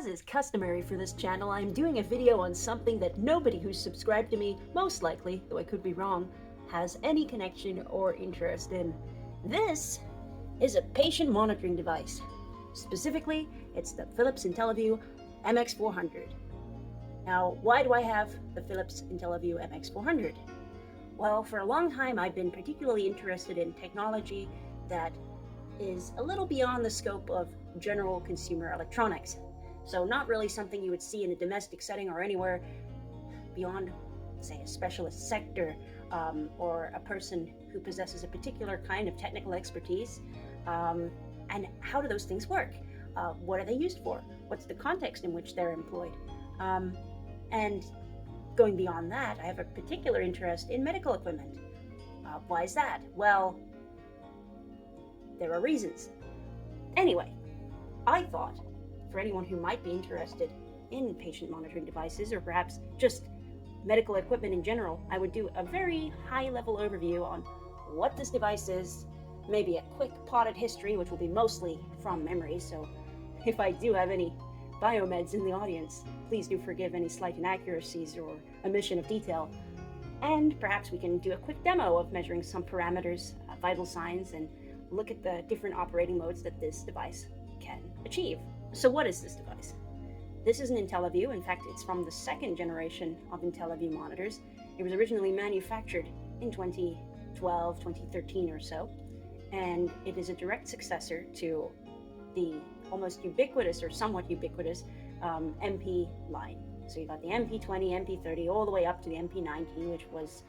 As is customary for this channel, I'm doing a video on something that nobody who's subscribed to me, most likely, though I could be wrong, has any connection or interest in. This is a patient monitoring device. Specifically, it's the Philips IntelliVue MX400. Now, why do I have the Philips IntelliVue MX400? Well, for a long time I've been particularly interested in technology that is a little beyond the scope of general consumer electronics. So not really something you would see in a domestic setting or anywhere beyond, say, a specialist sector or a person who possesses a particular kind of technical expertise. And how do those things work? What are they used for? What's the context in which they're employed? And going beyond that, I have a particular interest in medical equipment. Why is that? Well, there are reasons. Anyway, I thought for anyone who might be interested in patient monitoring devices or perhaps just medical equipment in general, I would do a very high-level overview on what this device is, maybe a quick potted history, which will be mostly from memory, so if I do have any biomeds in the audience, please do forgive any slight inaccuracies or omission of detail. And perhaps we can do a quick demo of measuring some parameters, vital signs, and look at the different operating modes that this device can achieve. So what is this device? This is an IntelliVue. In fact, it's from the second generation of IntelliVue monitors. It was originally manufactured in 2012, 2013 or so, and it is a direct successor to the almost ubiquitous or somewhat ubiquitous MP line. So you got the MP20, MP30, all the way up to the MP90, which was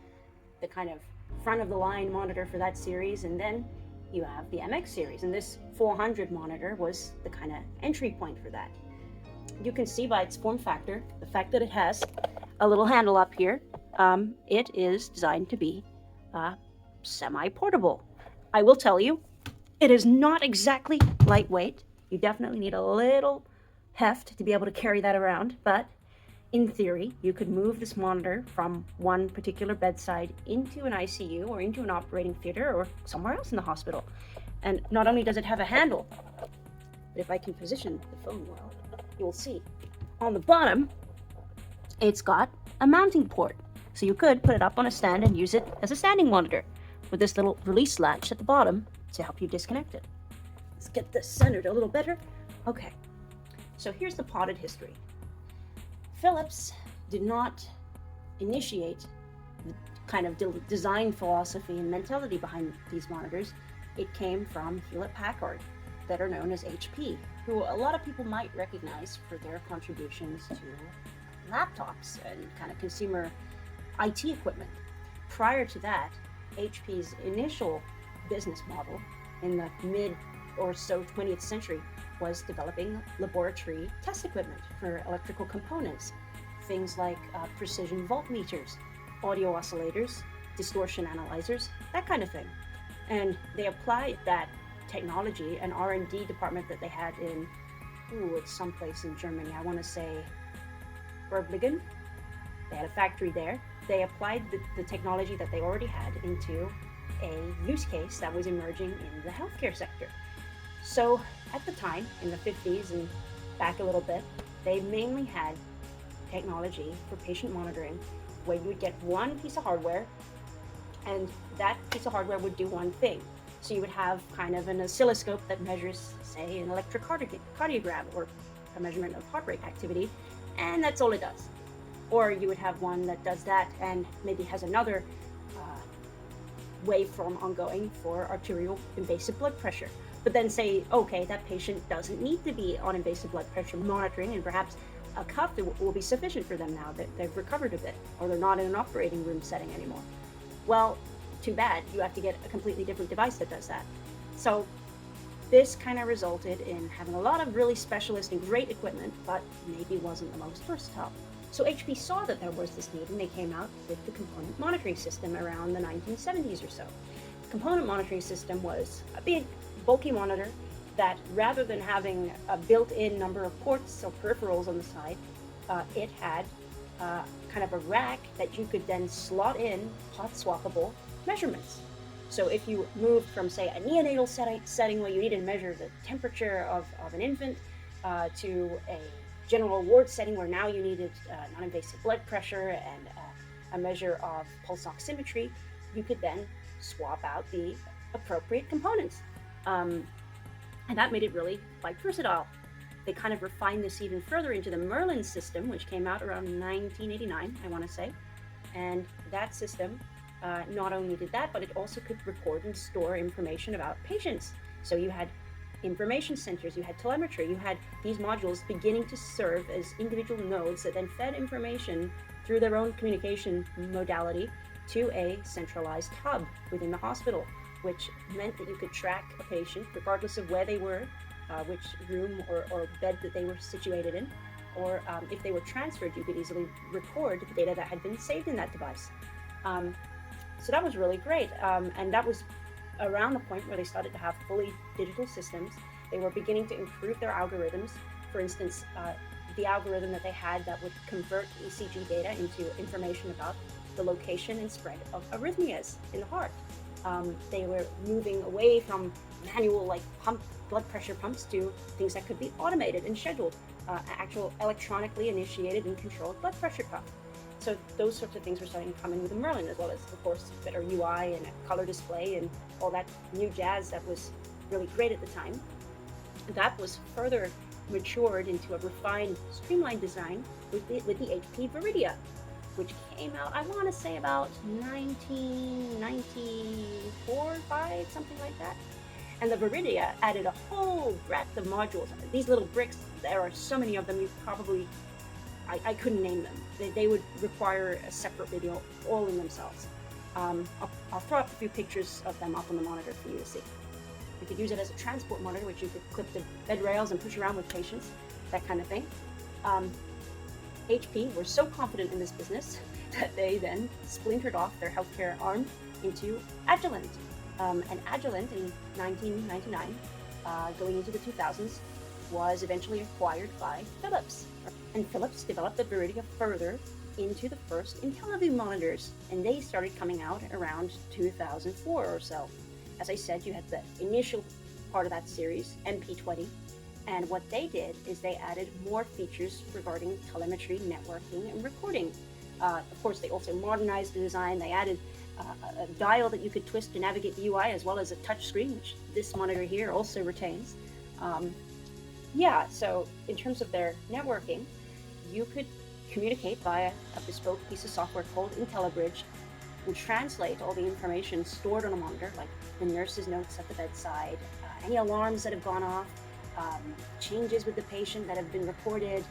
the kind of front of the line monitor for that series, and then you have the MX series, and this 400 monitor was the kind of entry point for that. You can see by its form factor, the fact that it has a little handle up here, it is designed to be semi-portable. I will tell you, it is not exactly lightweight. You definitely need a little heft to be able to carry that around, but in theory, you could move this monitor from one particular bedside into an ICU or into an operating theater or somewhere else in the hospital. And not only does it have a handle, but if I can position the phone well, you'll see on the bottom, it's got a mounting port. So you could put it up on a stand and use it as a standing monitor with this little release latch at the bottom to help you disconnect it. Let's get this centered a little better. Okay, so here's the potted history. Philips did not initiate the kind of design philosophy and mentality behind these monitors. It came from Hewlett-Packard, better known as HP, who a lot of people might recognize for their contributions to laptops and kind of consumer IT equipment. Prior to that, HP's initial business model in the mid or so 20th century was developing laboratory test equipment for electrical components, things like precision voltmeters, audio oscillators, distortion analyzers, that kind of thing. And they applied that technology, an R&D department that they had in, it's someplace in Germany, I want to say Berlingen. They had a factory there. They applied the technology that they already had into a use case that was emerging in the healthcare sector. So at the time, in the 50s and back a little bit, they mainly had technology for patient monitoring where you would get one piece of hardware and that piece of hardware would do one thing. So you would have kind of an oscilloscope that measures, say, an electrocardiogram or a measurement of heart rate activity, and that's all it does. Or you would have one that does that and maybe has another waveform ongoing for arterial invasive blood pressure. But then say, okay, that patient doesn't need to be on invasive blood pressure monitoring, and perhaps a cuff will be sufficient for them now that they've recovered a bit, or they're not in an operating room setting anymore. Well, too bad, you have to get a completely different device that does that. So this kind of resulted in having a lot of really specialist and great equipment, but maybe wasn't the most versatile. So HP saw that there was this need, and they came out with the component monitoring system around the 1970s or so. The component monitoring system was a big, bulky monitor that, rather than having a built-in number of ports or peripherals on the side, it had kind of a rack that you could then slot in hot swappable measurements. So if you moved from, say, a neonatal setting where you needed to measure the temperature of an infant to a general ward setting where now you needed non-invasive blood pressure and a measure of pulse oximetry, you could then swap out the appropriate components. And that made it really quite versatile. They kind of refined this even further into the Merlin system, which came out around 1989, I want to say. And that system not only did that, but it also could record and store information about patients. So you had information centers, you had telemetry, you had these modules beginning to serve as individual nodes that then fed information through their own communication modality to a centralized hub within the hospital, which meant that you could track a patient regardless of where they were, which room or bed that they were situated in, or if they were transferred, you could easily record the data that had been saved in that device. So that was really great, and that was around the point where they started to have fully digital systems. They were beginning to improve their algorithms. For instance, the algorithm that they had that would convert ECG data into information about the location and spread of arrhythmias in the heart. They were moving away from manual blood pressure pumps to things that could be automated and scheduled, actual electronically initiated and controlled blood pressure cuff. So those sorts of things were starting to come in with the Merlin, as well as, of course, better UI and a color display and all that new jazz that was really great at the time. That was further matured into a refined, streamlined design with the HP Viridia, which came out, I want to say, about 1994, 5, something like that. And the Viridia added a whole breadth of modules. These little bricks, there are so many of them, you probably, I couldn't name them. They would require a separate video all in themselves. I'll throw up a few pictures of them up on the monitor for you to see. You could use it as a transport monitor, which you could clip to bed rails and push around with patients, that kind of thing. HP were so confident in this business that they then splintered off their healthcare arm into Agilent. And Agilent in 1999, going into the 2000s, was eventually acquired by Philips. And Philips developed the Viridia further into the first IntelliVue monitors, and they started coming out around 2004 or so. As I said, you had the initial part of that series, MP20, and what they did is they added more features regarding telemetry, networking, and recording. Of course, they also modernized the design. They added a dial that you could twist to navigate the UI, as well as a touch screen, which this monitor here also retains. So in terms of their networking, you could communicate via a bespoke piece of software called IntelliBridge and translate all the information stored on a monitor, like the nurse's notes at the bedside, any alarms that have gone off, changes with the patient that have been reported,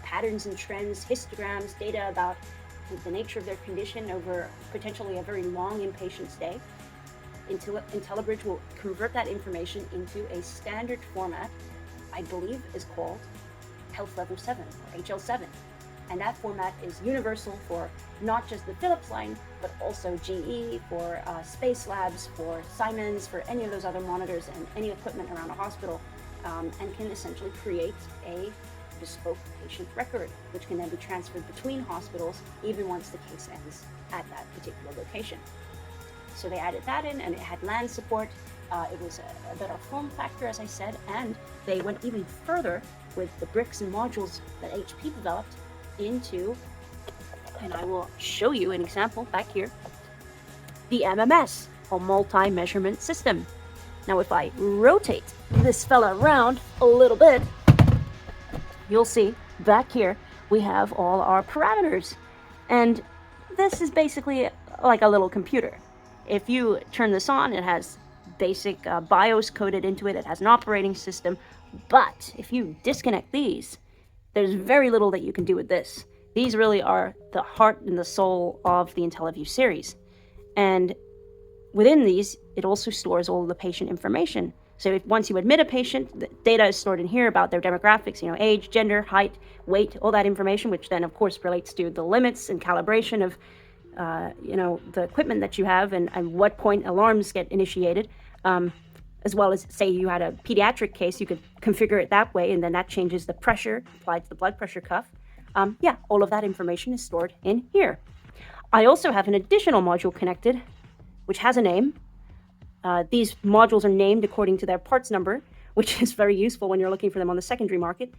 patterns and trends, histograms, data about the nature of their condition over potentially a very long inpatient stay. IntelliBridge will convert that information into a standard format, I believe is called Health Level 7 or HL7. And that format is universal for not just the Philips line, but also GE, for Space Labs, for Siemens, for any of those other monitors and any equipment around a hospital, and can essentially create a bespoke patient record, which can then be transferred between hospitals even once the case ends at that particular location. So they added that in, and it had LAN support. It was a better form factor, as I said, and they went even further with the bricks and modules that HP developed into, and I will show you an example back here, the MMS, or multi-measurement system. Now if I rotate this fella around a little bit, you'll see back here we have all our parameters, and this is basically like a little computer. If you turn this on, it has basic BIOS coded into it, it has an operating system, but if you disconnect these, there's very little that you can do with this. These really are the heart and the soul of the IntelliVue series. And within these, it also stores all of the patient information. So if once you admit a patient, the data is stored in here about their demographics, age, gender, height, weight, all that information, which then of course relates to the limits and calibration of the equipment that you have and what point alarms get initiated. As well as, say you had a pediatric case, you could configure it that way, and then that changes the pressure applied to the blood pressure cuff. All of that information is stored in here. I also have an additional module connected, which has a name. These modules are named according to their parts number, which is very useful when you're looking for them on the secondary market.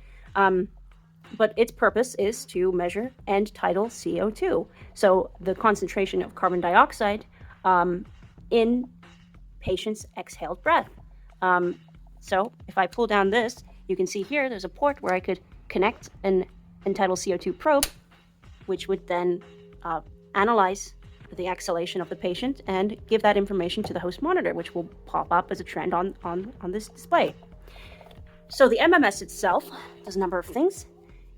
but its purpose is to measure and tidal CO2. So the concentration of carbon dioxide in patient's exhaled breath. So if I pull down this, you can see here there's a port where I could connect an tidal CO2 probe, which would then analyze the exhalation of the patient and give that information to the host monitor, which will pop up as a trend on this display. So the MMS itself does a number of things.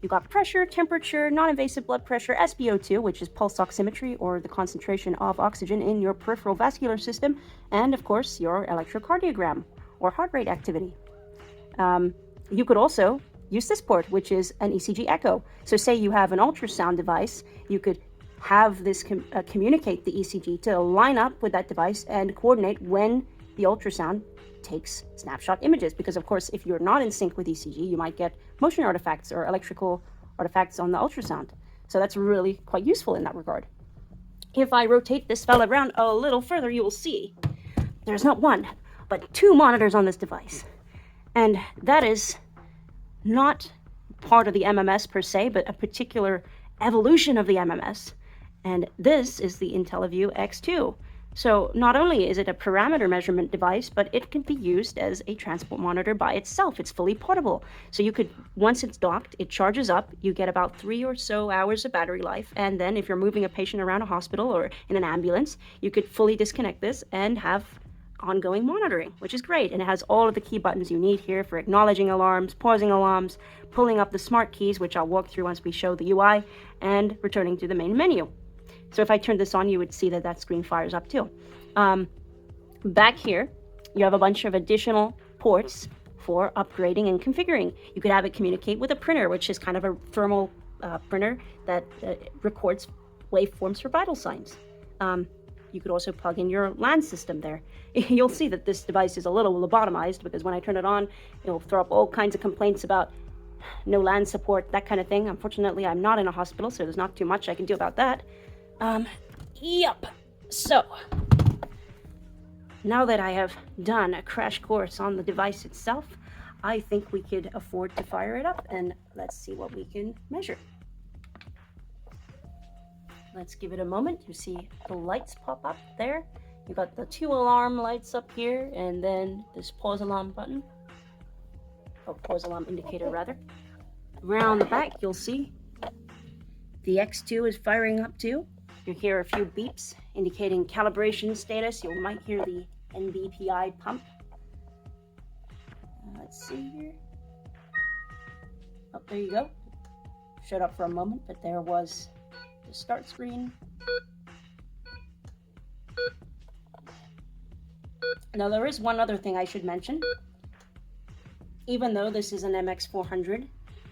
You've got pressure, temperature, non-invasive blood pressure, SpO2, which is pulse oximetry, or the concentration of oxygen in your peripheral vascular system, and of course your electrocardiogram, or heart rate activity. You could also use this port, which is an ECG echo. So say you have an ultrasound device, you could have this communicate the ECG to line up with that device and coordinate when the ultrasound takes snapshot images, because of course if you're not in sync with ECG, you might get motion artifacts or electrical artifacts on the ultrasound. So that's really quite useful in that regard. If I rotate this fella around a little further, you will see there's not one, but two monitors on this device. And that is not part of the MMS per se, but a particular evolution of the MMS. And this is the IntelliVue X2. So not only is it a parameter measurement device, but it can be used as a transport monitor by itself. It's fully portable. So you could, once it's docked, it charges up, you get about 3 or so hours of battery life, and then if you're moving a patient around a hospital or in an ambulance, you could fully disconnect this and have ongoing monitoring, which is great. And it has all of the key buttons you need here for acknowledging alarms, pausing alarms, pulling up the smart keys, which I'll walk through once we show the UI, and returning to the main menu. So if I turn this on, you would see that that screen fires up too. Back here, you have a bunch of additional ports for upgrading and configuring. You could have it communicate with a printer, which is kind of a thermal printer that records waveforms for vital signs. You could also plug in your LAN system there. You'll see that this device is a little lobotomized, because when I turn it on, it'll throw up all kinds of complaints about no LAN support, that kind of thing. Unfortunately, I'm not in a hospital, so there's not too much I can do about that. Yep. So, now that I have done a crash course on the device itself, I think we could afford to fire it up, and let's see what we can measure. Let's give it a moment. You see the lights pop up there. You got the 2 alarm lights up here, and then this pause alarm button. Oh, pause alarm indicator rather. Around the back, you'll see the X2 is firing up too. You'll hear a few beeps indicating calibration status. You might hear the NBPI pump. Let's see here. Oh, there you go. Shut up for a moment, but there was the start screen. Now there is one other thing I should mention. Even though this is an MX400,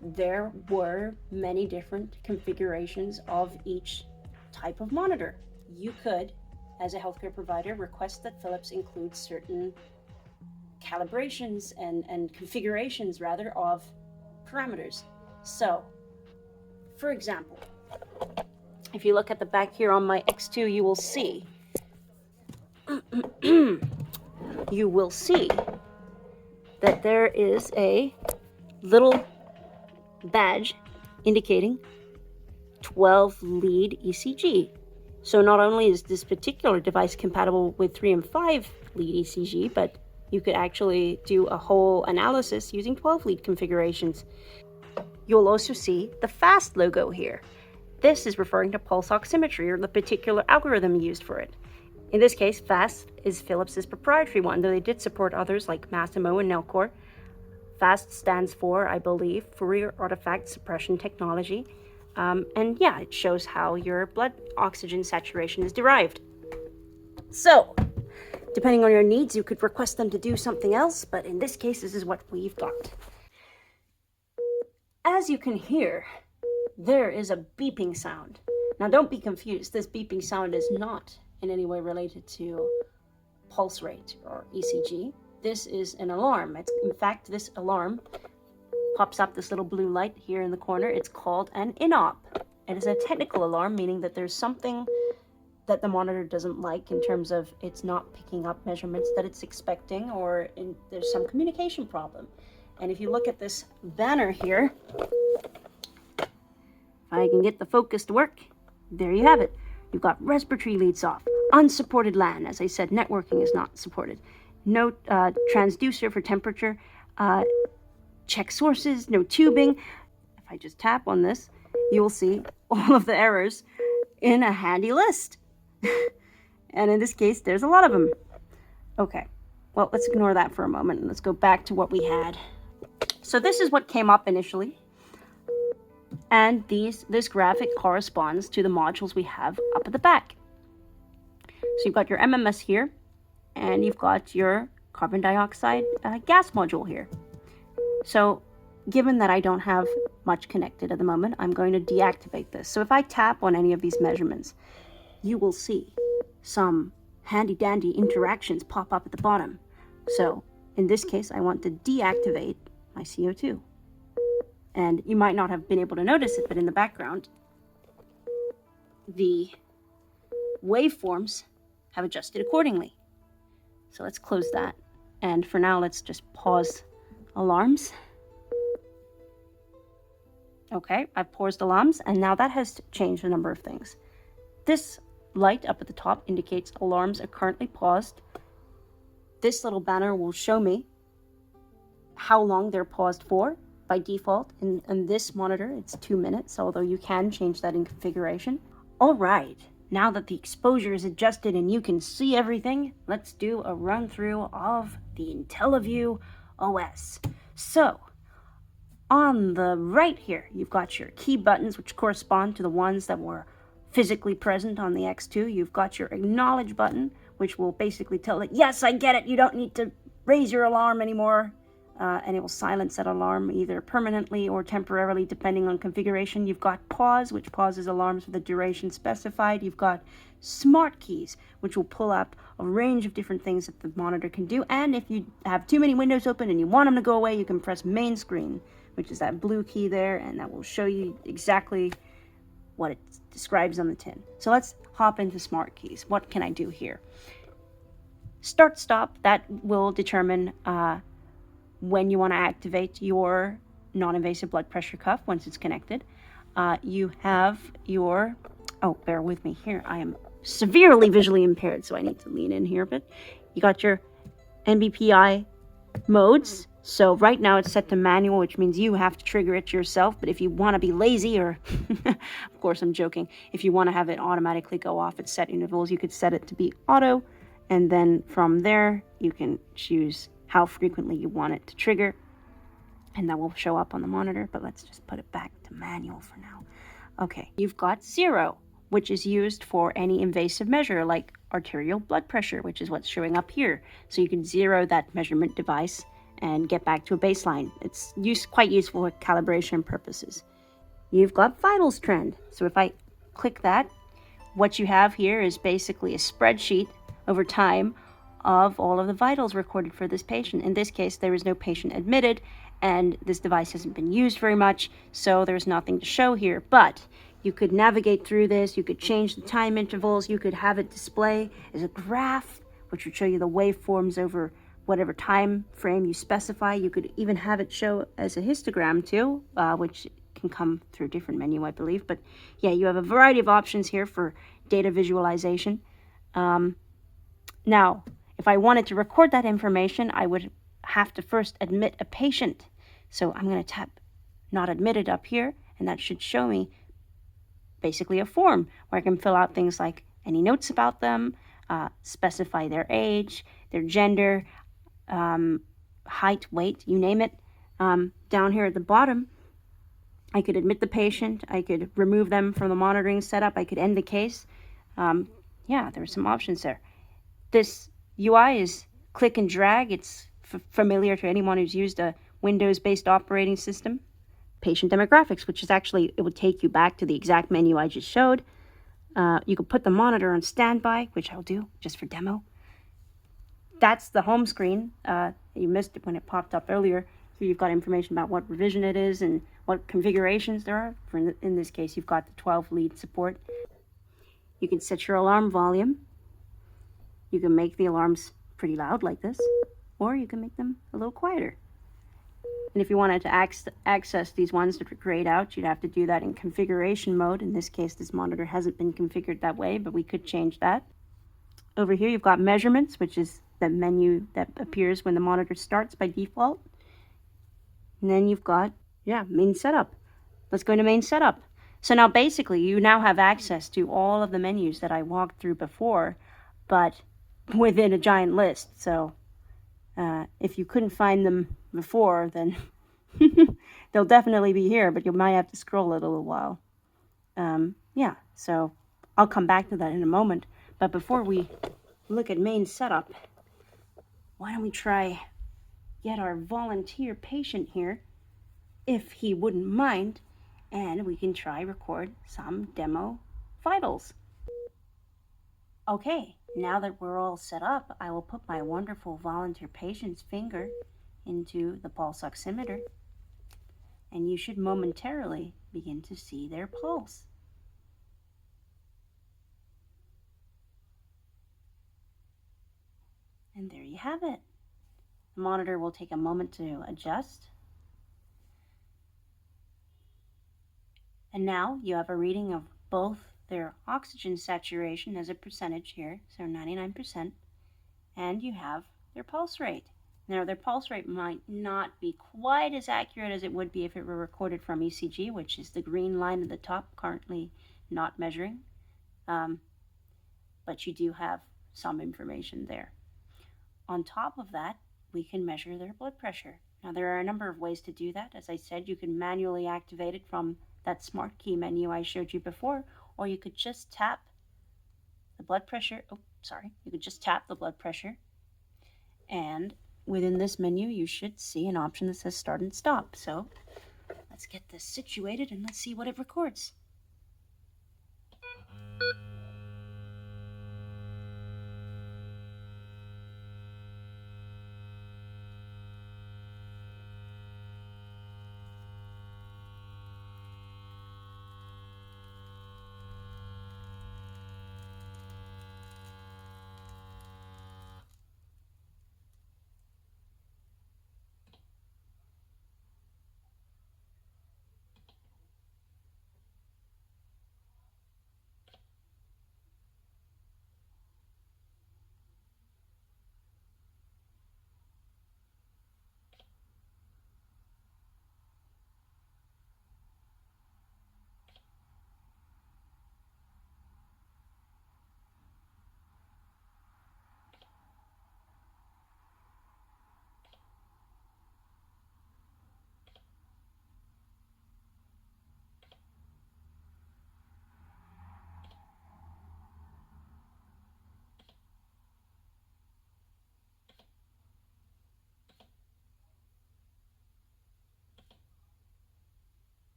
there were many different configurations of each type of monitor. You could, as a healthcare provider, request that Philips includes certain calibrations and configurations rather of parameters. So, for example, if you look at the back here on my X2, you will see that there is a little badge indicating 12 lead ECG. So not only is this particular device compatible with 3 and 5 lead ECG, but you could actually do a whole analysis using 12 lead configurations. You'll also see the FAST logo here. This is referring to pulse oximetry, or the particular algorithm used for it. In this case, FAST is Philips' proprietary one, though they did support others like Masimo and Nelcor. FAST stands for, I believe, Fourier Artifact Suppression Technology. And yeah, it shows how your blood oxygen saturation is derived. So, depending on your needs, you could request them to do something else, but in this case, this is what we've got. As you can hear, there is a beeping sound. Now don't be confused, this beeping sound is not in any way related to pulse rate or ECG. This is an alarm. In fact, this alarm pops up this little blue light here in the corner. It's called an INOP. It is a technical alarm, meaning that there's something that the monitor doesn't like in terms of it's not picking up measurements that it's expecting, or there's some communication problem. And if you look at this banner here, I can get the focus to work, there you have it. You've got respiratory leads off, unsupported LAN. As I said, networking is not supported. No transducer for temperature. Check sources, no tubing. If I just tap on this, you will see all of the errors in a handy list. And in this case, there's a lot of them. Okay, well, let's ignore that for a moment and let's go back to what we had. So this is what came up initially. And this graphic corresponds to the modules we have up at the back. So you've got your MMS here, and you've got your carbon dioxide gas module here. So given that I don't have much connected at the moment, I'm going to deactivate this. So if I tap on any of these measurements, you will see some handy-dandy interactions pop up at the bottom. So in this case, I want to deactivate my CO2. And you might not have been able to notice it, but in the background, the waveforms have adjusted accordingly. So let's close that. And for now, let's just pause alarms. Okay, I've paused alarms, and now that has changed a number of things. This light up at the top indicates alarms are currently paused. This little banner will show me how long they're paused for. By default, in this monitor, it's 2 minutes, although you can change that in configuration. All right, now that the exposure is adjusted and you can see everything, let's do a run through of the IntelliVue OS. So, on the right here, you've got your key buttons, which correspond to the ones that were physically present on the X2. You've got your acknowledge button, which will basically tell it, yes, I get it, you don't need to raise your alarm anymore. And it will silence that alarm either permanently or temporarily, depending on configuration. You've got pause, which pauses alarms for the duration specified. You've got smart keys, which will pull up a range of different things that the monitor can do. And if you have too many windows open and you want them to go away, you can press main screen, which is that blue key there, and that will show you exactly what it describes on the tin. So let's hop into smart keys. What can I do here? Start, stop, that will determine when you want to activate your non-invasive blood pressure cuff once it's connected. You have your, oh, bear with me here. I am severely visually impaired, so I need to lean in here a bit. You got your NBPI modes. So right now it's set to manual, which means you have to trigger it yourself. But if you want to be lazy, or of course I'm joking, if you want to have it automatically go off at set intervals, you could set it to be auto. And then from there, you can choose how frequently you want it to trigger, and that will show up on the monitor, but let's just put it back to manual for now. Okay, you've got 0, which is used for any invasive measure like arterial blood pressure, which is what's showing up here. So you can 0 that measurement device and get back to a baseline. It's quite useful for calibration purposes. You've got vitals trend. So if I click that, what you have here is basically a spreadsheet over time of all of the vitals recorded for this patient. In this case, there is no patient admitted, and this device hasn't been used very much, so there's nothing to show here. But you could navigate through this, you could change the time intervals, you could have it display as a graph, which would show you the waveforms over whatever time frame you specify. You could even have it show as a histogram too, which can come through a different menu, I believe. But yeah, you have a variety of options here for data visualization. Now, if I wanted to record that information, I would have to first admit a patient. So I'm going to tap not admitted up here, and that should show me basically a form where I can fill out things like any notes about them, specify their age, their gender, height, weight, you name it. Down here at the bottom, I could admit the patient, I could remove them from the monitoring setup, I could end the case. Yeah, there's some options there. This UI is click and drag. It's familiar to anyone who's used a Windows-based operating system. Patient demographics, which is actually, it would take you back to the exact menu I just showed. You could put the monitor on standby, which I'll do just for demo. That's the home screen. You missed it when it popped up earlier. So you've got information about what revision it is and what configurations there are. In this case, you've got the 12 lead support. You can set your alarm volume. You can make the alarms pretty loud like this, or you can make them a little quieter. And if you wanted to access these ones that are grayed out, you'd have to do that in configuration mode. In this case, this monitor hasn't been configured that way, but we could change that. Over here, you've got measurements, which is the menu that appears when the monitor starts by default. And then you've got, main setup. Let's go to main setup. So now basically, you now have access to all of the menus that I walked through before, but within a giant list. So if you couldn't find them before, then they'll definitely be here, but you might have to scroll a little while. So I'll come back to that in a moment. But before we look at main setup, why don't we try get our volunteer patient here, if he wouldn't mind, and we can try record some demo vitals. Okay, now that we're all set up, I will put my wonderful volunteer patient's finger into the pulse oximeter, and you should momentarily begin to see their pulse. And there you have it. The monitor will take a moment to adjust. And now you have a reading of both their oxygen saturation as a percentage here, so 99%, and you have their pulse rate. Now, their pulse rate might not be quite as accurate as it would be if it were recorded from ECG, which is the green line at the top, currently not measuring. But you do have some information there. On top of that, we can measure their blood pressure. Now, there are a number of ways to do that. As I said, you can manually activate it from that smart key menu I showed you before, or you could just tap the blood pressure. You could just tap the blood pressure, and within this menu, you should see an option that says start and stop. So let's get this situated and let's see what it records.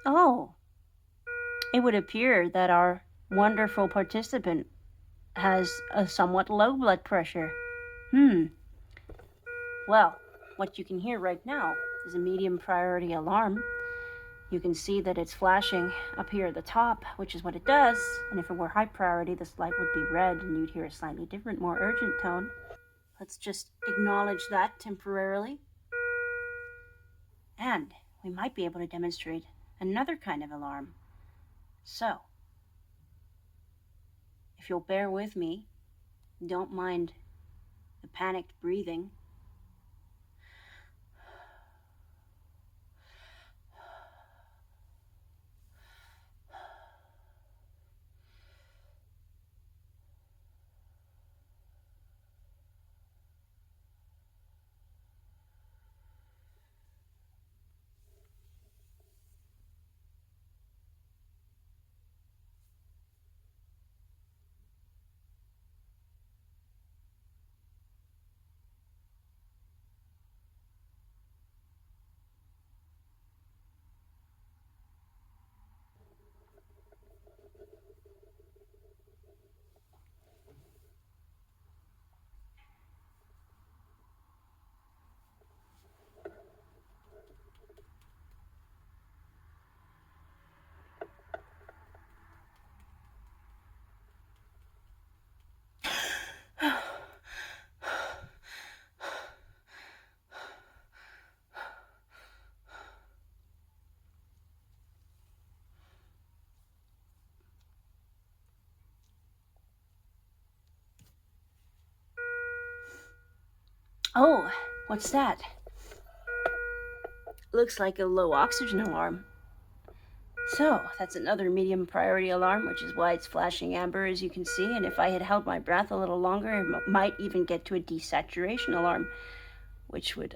Oh, it would appear that our wonderful participant has a somewhat low blood pressure. Well, what you can hear right now is a medium priority alarm. You can see that it's flashing up here at the top, which is what it does. And if it were high priority, this light would be red and you'd hear a slightly different, more urgent tone. Let's just acknowledge that temporarily. And we might be able to demonstrate another kind of alarm. So, if you'll bear with me, don't mind the panicked breathing. Oh, what's that? Looks like a low oxygen alarm. So, that's another medium priority alarm, which is why it's flashing amber, as you can see. And if I had held my breath a little longer, I might even get to a desaturation alarm, which would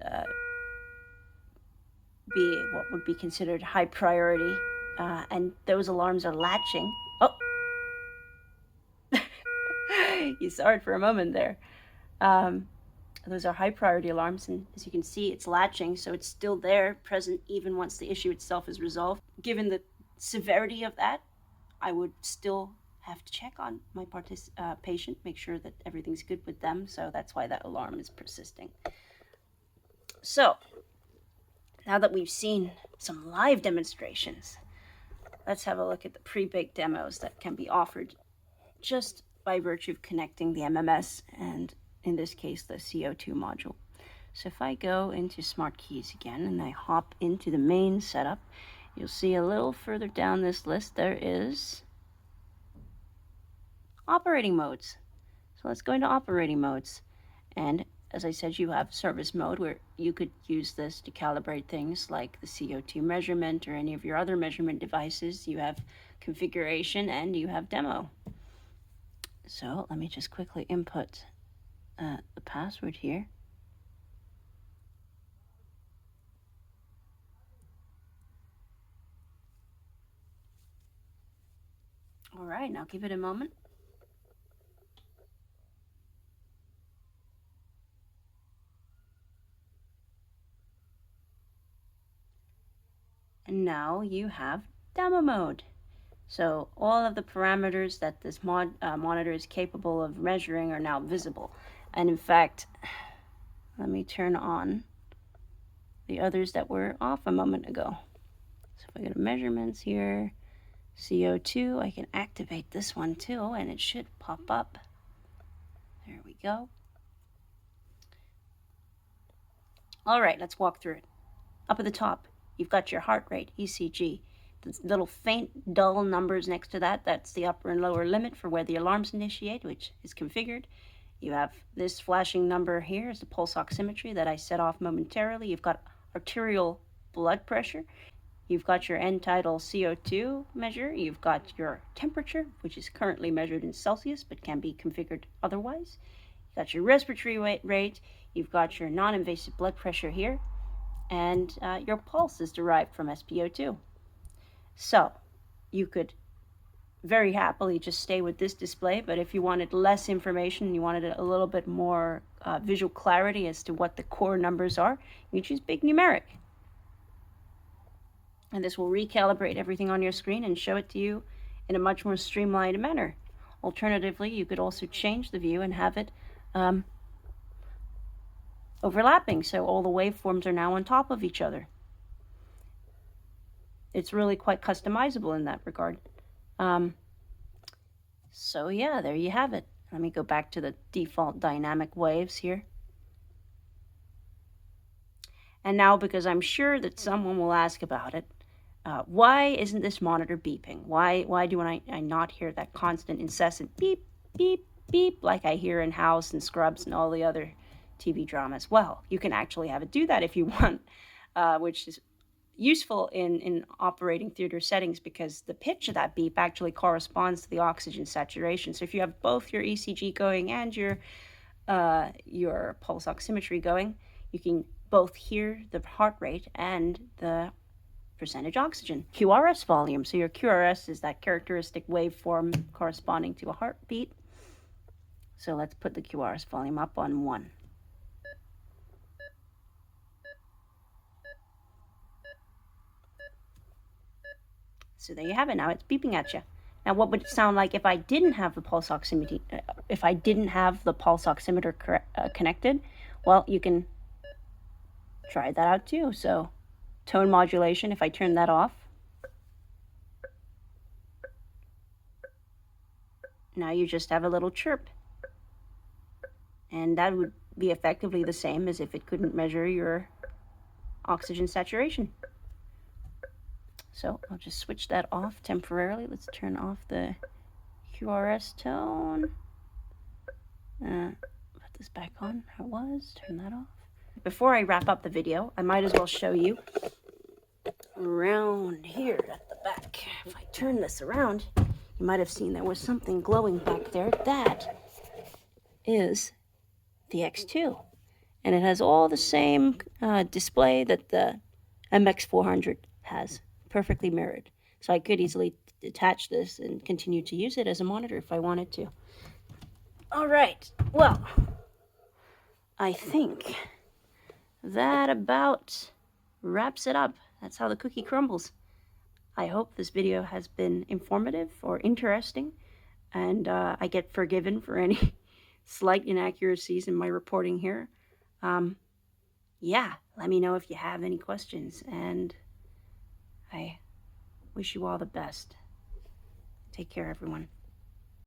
be what would be considered high priority. And those alarms are latching. Oh, you saw it for a moment there. Those are high priority alarms, and as you can see, it's latching, so it's still there, present even once the issue itself is resolved. Given the severity of that, I would still have to check on my patient, make sure that everything's good with them, so that's why that alarm is persisting. So, now that we've seen some live demonstrations, let's have a look at the pre-baked demos that can be offered just by virtue of connecting the MMS and, in this case, the CO2 module. So if I go into Smart Keys again and I hop into the main setup, you'll see a little further down this list there is operating modes. So let's go into operating modes. And as I said, you have service mode where you could use this to calibrate things like the CO2 measurement or any of your other measurement devices. You have configuration and you have demo. So let me just quickly input the password here. All right, now give it a moment. And now you have demo mode. So all of the parameters that this monitor is capable of measuring are now visible. And in fact, let me turn on the others that were off a moment ago. So if I go to measurements here, CO2, I can activate this one too, and it should pop up. There we go. All right, let's walk through it. Up at the top, you've got your heart rate, ECG. The little faint, dull numbers next to that, that's the upper and lower limit for where the alarms initiate, which is configured. You have this flashing number here is the pulse oximetry that I set off momentarily. You've got arterial blood pressure. You've got your end tidal CO2 measure. You've got your temperature, which is currently measured in Celsius, but can be configured otherwise. You've got your respiratory rate. You've got your non-invasive blood pressure here. And your pulse is derived from SpO2. So you could very happily just stay with this display, but if you wanted less information, you wanted a little bit more visual clarity as to what the core numbers are, you choose big numeric. And this will recalibrate everything on your screen and show it to you in a much more streamlined manner. Alternatively, you could also change the view and have it overlapping, so all the waveforms are now on top of each other. It's really quite customizable in that regard. So yeah, there you have it. Let me go back to the default dynamic waves here. And now, because I'm sure that someone will ask about it, why isn't this monitor beeping? Why do I not hear that constant, incessant beep, beep, beep like I hear in House and Scrubs and all the other TV dramas? Well, you can actually have it do that if you want, which is useful in operating theater settings because the pitch of that beep actually corresponds to the oxygen saturation. So if you have both your ECG going and your pulse oximetry going, you can both hear the heart rate and the percentage oxygen. QRS volume. So your QRS is that characteristic waveform corresponding to a heartbeat. So let's put the QRS volume up on 1. So there you have it. Now it's beeping at you. Now, what would it sound like if I didn't have the pulse oximeter? Connected? Well, you can try that out too. So, tone modulation. If I turn that off, now you just have a little chirp, and that would be effectively the same as if it couldn't measure your oxygen saturation. So I'll just switch that off temporarily. Let's turn off the QRS tone. Put this back on. How it was. Turn that off. Before I wrap up the video, I might as well show you around here at the back. If I turn this around, you might have seen there was something glowing back there. That is the X2. And it has all the same display that the MX400 has, perfectly mirrored. So I could easily detach this and continue to use it as a monitor if I wanted to. All right, well, I think that about wraps it up. That's how the cookie crumbles. I hope this video has been informative or interesting, and I get forgiven for any slight inaccuracies in my reporting here. Yeah, let me know if you have any questions, and I wish you all the best. Take care, everyone.